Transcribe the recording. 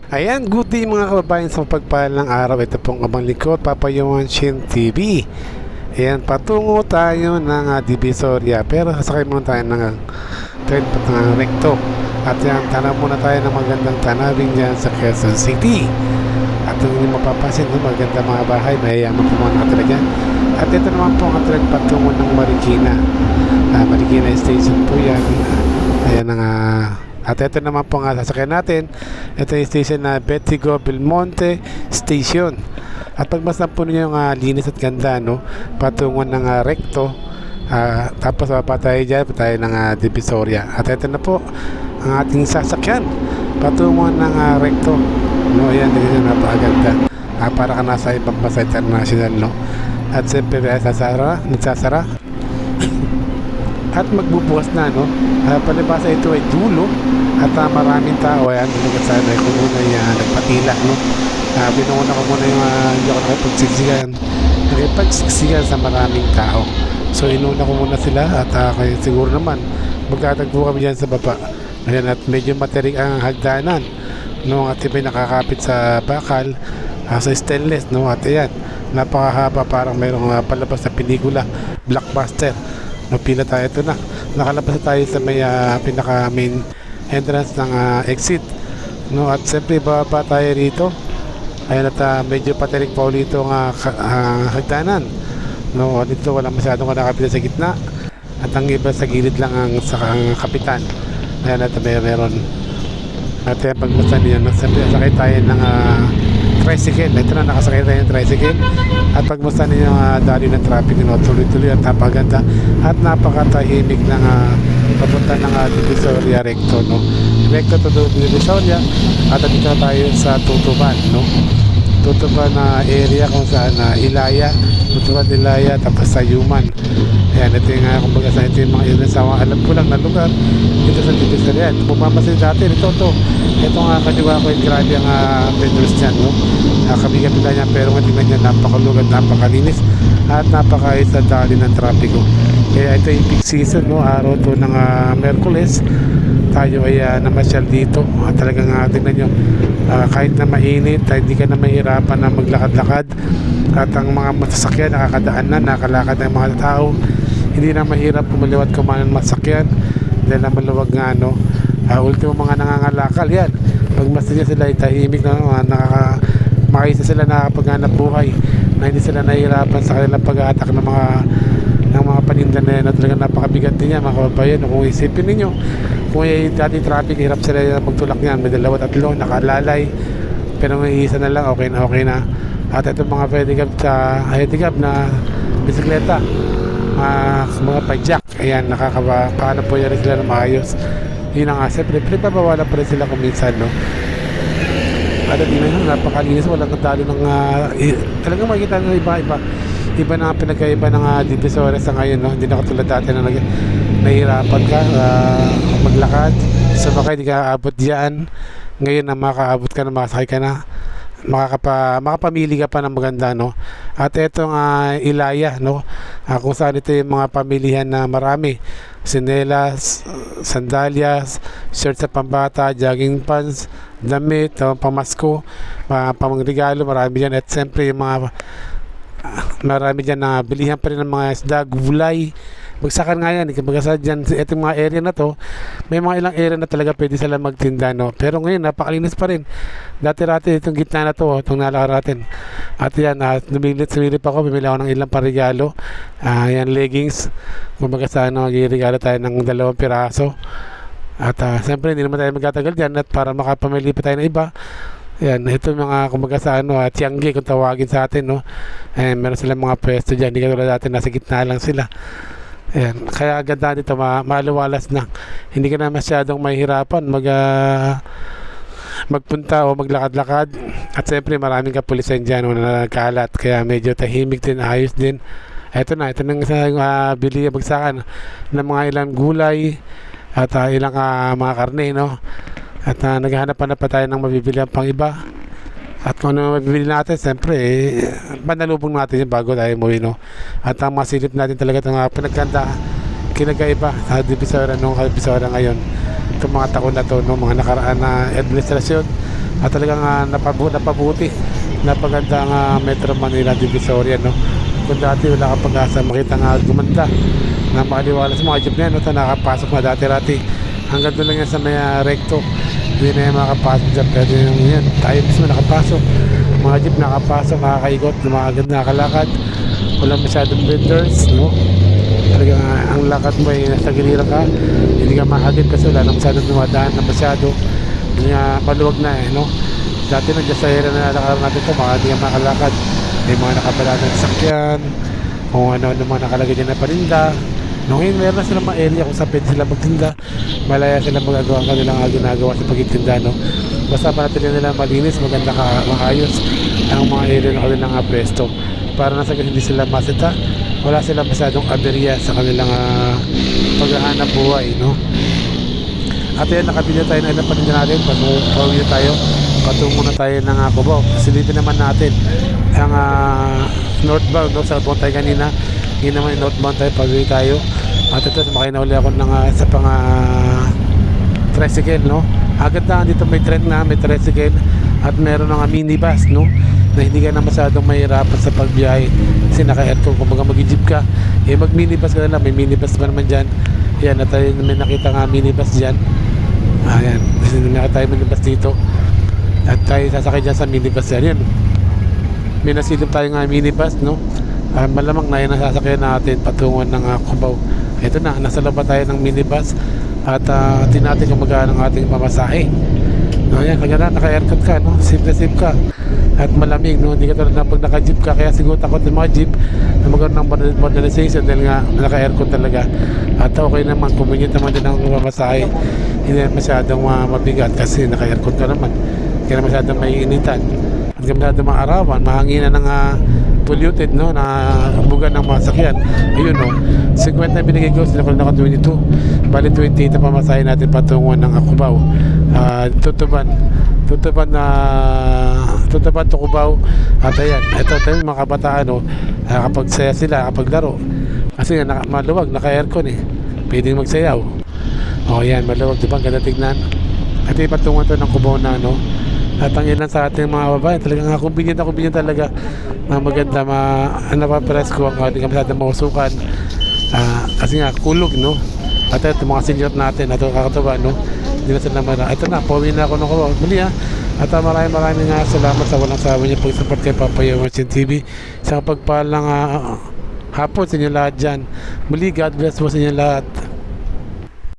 Ayan, good day mga kababayan sa pagpahal ng araw. Ito pong abang likod, Papa Yuanshin TV. Ayan, patungo tayo ng Divisoria. Pero sasakay muna tayo ng train ng Recto. At yan, tanaw muna tayo ng magandang tanawin dyan sa Quezon City. At kung hindi mapapansin, maganda mga bahay, mayayaman po mga nakatira dyan. At ito naman po ang train patungo ng Marikina. Marikina Station po yan. Ayan ang at ito naman po nga sasakyan natin. Ito yung station na Betigo Belmonte Station. At pagmasdan po ninyo yung linis at ganda, no? Patungo ng Recto. Tapos pa tayo dyan, pa tayo ng Divisoria. At ito na po ang ating sasakyan patungo ng Recto, no? Ayan, dito na napakaganda. Para ka nasa ibang basa international, no? At siyempre nagsasara at magbubukas na, no? Palibasa ito ay dulo at maraming tao. Ayan, lugat sana kung muna nagpatila, no? Binuna ko muna yung hindi ako nakipagsiksikan sa maraming tao. So inuna ko muna sila at kaya siguro naman magkatagpo kami dyan sa baba. Ayan, at medyo materik ang hagdanan, no? At iba nakakapit sa bakal, sa stainless, no? At ayan, napakahaba, parang mayroong palabas na pelikula, blockbuster. Napila tayo, ito na. Nakalabas na tayo sa may pinaka main entrance ng exit, no? At siyempre bababa tayo rito. Ayan, at medyo patirik pa ulit itong hagdanan, no? Dito wala masyadong nakapila sa gitna. At ang iba sa gilid lang ang kapitan. Ayan, at meron. At pagmasdan niyo, siyempre sakay tayo ng tricycle. Ito na, nakasakay tayo ng tricycle. At pagmasdan niyo dali ng traffic, no? Tuloy-tuloy at napaganda at napakatahimik ng papunta ng Divisoria Recto, no? Recto to Divisoria. At dito tayo sa Tutuban, no? Tutuban na area kung saan Ilaya, Tutuban Ilaya, tapos sa Yuman. Ayan, ito yung kumbaga sa ito yung mga ilan sa alam ko lang na lugar dito sa Divisoria. Pumamasin dati ito nga kaliwa ko yung grabe ang vendors dyan, no? Kabigat-bigat niya, pero tingnan niya, napakalugat, napakalinis at napaka-isadali ng trapiko. Kaya ito yung peak season, no? Araw to ng Merkules. Tayo ay namasyal dito at talagang tingnan nyo, kahit na mainit, hindi ka na mahirapan na maglakad-lakad. At ang mga masasakyan nakakadaan na, nakalakad ng mga tao, hindi na mahirap kumaliwat kumanan masakyan dahil na maluwag nga, no? Ultimo mga nangangalakal yan, pagmasdan niya sila ay tahimik na makaisa sila nakakapaghanap buhay na hindi sila nahihirapan sa kanilang pag-atak ng mga paninda na yan. At talagang napakabigat din yan mga kababayan. Kung isipin ninyo, kung dati traffic, hirap sila magtulak yan, may 2-3 nakalalay, pero may isa na lang, okay na. At itong mga pedicab na bisikleta, mga pajak, ayan, paano po yan sila na maayos. Yun nga, siyempre pabawalan pa rin sila kung minsan, no? At hindi na yun, napakalinis, walang talo ng talagang makikita ng iba na pinagkaiba ng Divisoria sa ngayon, no? Hindi na katulad dati na nahihirapan ka maglakad, sumakay, di ka aabot diyan. Ngayon na makaabot ka na, makasakay ka na, makapamili ka pa ng maganda, no? At etong Ilaya, no? Kung saan ito yung mga pamilihan na marami, sinelas, sandalyas, shirt sa pambata, jogging pants, damit, pamasko, pamangregalo, marami dyan. At siyempre yung marami dyan na bilihan pa rin ng mga isda, gulay, bagsakan nga yan. Kumbaga dyan, itong mga area na to, may mga ilang area na talaga pwede sila magtinda, no? Pero ngayon, napakalinis pa rin. Dati-rati itong gitna na to, itong nalakar natin. At yan, sumilip ako, bumili ako ng ilang parigalo. Yan, leggings. Kumbaga magigregalo tayo ng 2 piraso. At siyempre, hindi naman tayo magtatagal dyan at para makapamili pa tayo ng iba. Yan, ito mga kumbaga tiangge kung tawagin sa atin, no? Meron silang mga pwesto dyan, hindi katulad natin, nasa gitna lang sila. Ayan, kaya ganda dito, maluwalas na. Hindi ka na masyadong mahihirapan magpunta o maglakad-lakad. At siyempre maraming kapulisan dyan na nagkalat, kaya medyo tahimik din, ayos din. Ito na bili bagsakan ng mga ilang gulay at ilang mga karne, no? At naghahanap pa tayo ng mabibili pang iba. At kung ano mabibili natin, siyempre, panalubong natin yung bago tayo umuwi, no? At ang masilip natin talaga itong pinagkanda, kinagaiba sa Divisoria nung Divisoria ngayon. Itong mga taon na to, no? Mga nakaraan na administrasyon, at talagang napabuti, napaganda ang Metro Manila Divisoria, no? Kung dati wala kang pag-asa makita nga gumanda na makaliwala sa mga jeep na yan, no? Nakapasok na dati-rati hanggang doon lang yan sa may recto, hindi na yan makapasok dyan, pero yung yan tayo mismo nakapasok, mga jeep nakapasok, nakakaikot, nakakalakad, wala masyadong vendors, no? Talagang ang lakad mo ay nasa giliran ka, hindi ka mahagit kasi wala na masyadong dumadaan na masyado, hindi nga maluwag na no? Dati nandiyan sa area na nakalakaran natin ito, mga hindi ka makalakad, may mga nakabalatan ng sakyan, kung ano mga nakalagay dyan na paninda. Nung ngayon meron na silang mga area kung saan pwede sila magtinda, malaya sila magagawa ang kanilang ginagawa sa pagtitinda, no? Basta panatili nila malinis, maganda maayos ang mga area na kanilang pwesto, para nasa hindi sila masita, wala silang masyadong aberya sa kanilang paghahanap buhay, no? At yan, nakabili tayo na ilang paninda natin. Pag-uwi tayo, patungo na tayo ng Cubao. Silipin naman natin ang northbound, no? Southbound tayo kanina, hindi naman northbound tayo, pag-uwi tayo. At ito, sumakay na uli ako ng sa pang tricycle, no? Agad na dito may trend na, may tricycle at meron ng minibus, no? Na hindi ka na masyadong mahirapan sa pagbiyahe kasi naka-aircon. Kung mag-jeep ka, mag minibus ka na lang, may minibus pa naman dyan. Yan, at tayo may nakita nga minibus dyan. Ayan, kasi nakita tayo minibus dito at tayo sasakay dyan sa minibus yan. Yan, may nasilip tayo nga minibus, no? Malamang na yun ang sasakyan natin patungan ng Cubao. Ito na, nasa loob tayo ng minibus at tinatin kung magkano ang ating pamasahe. No, yan, kanya na, naka-aircon ka, no? Safe ka at malamig, no? Hindi ka tulad na pag naka-jeep ka, kaya siguro takot ng mga jeep na magkaroon ng modernization dahil nga naka-aircon talaga. At okay naman, convenient naman din ang pamasahe, hindi masyadong mabigat kasi naka-aircon ka naman, hindi ka masyadong maiinitan, hindi ka masyadong maarawan, mahanginan ng polluted, no? Na bugan ng mga sakyan. Ayun, no? 50 na binigay ko, sila ko na 22, bali 28 na pamasahe natin patunguan ng Cubao. Tutuban to Cubao. At ayan, ito tayo mga kabataan, no? Kapag saya sila, kapag laro kasi nga maluwag, naka-aircon pwedeng magsayaw. Yan, maluwag, diba? Ganda tignan. At ipatungan to ng Cubao na, no? At ang ilan sa ating mga babae, talagang convenient talaga na maganda, napapress ko ang hindi ka masyadong mausukan. Kasi nga, kulog, no? At ito, mga senior natin, ito kakatuwa, no? Hindi na sila ito na, pauwi na ako ng Cubao. Muli, at maraming salamat sa walang sabi niyo pag-support kay Papa Yowatchin TV. Sa pagpalang hapon sa inyo lahat dyan. Muli, God bless po sa inyo lahat.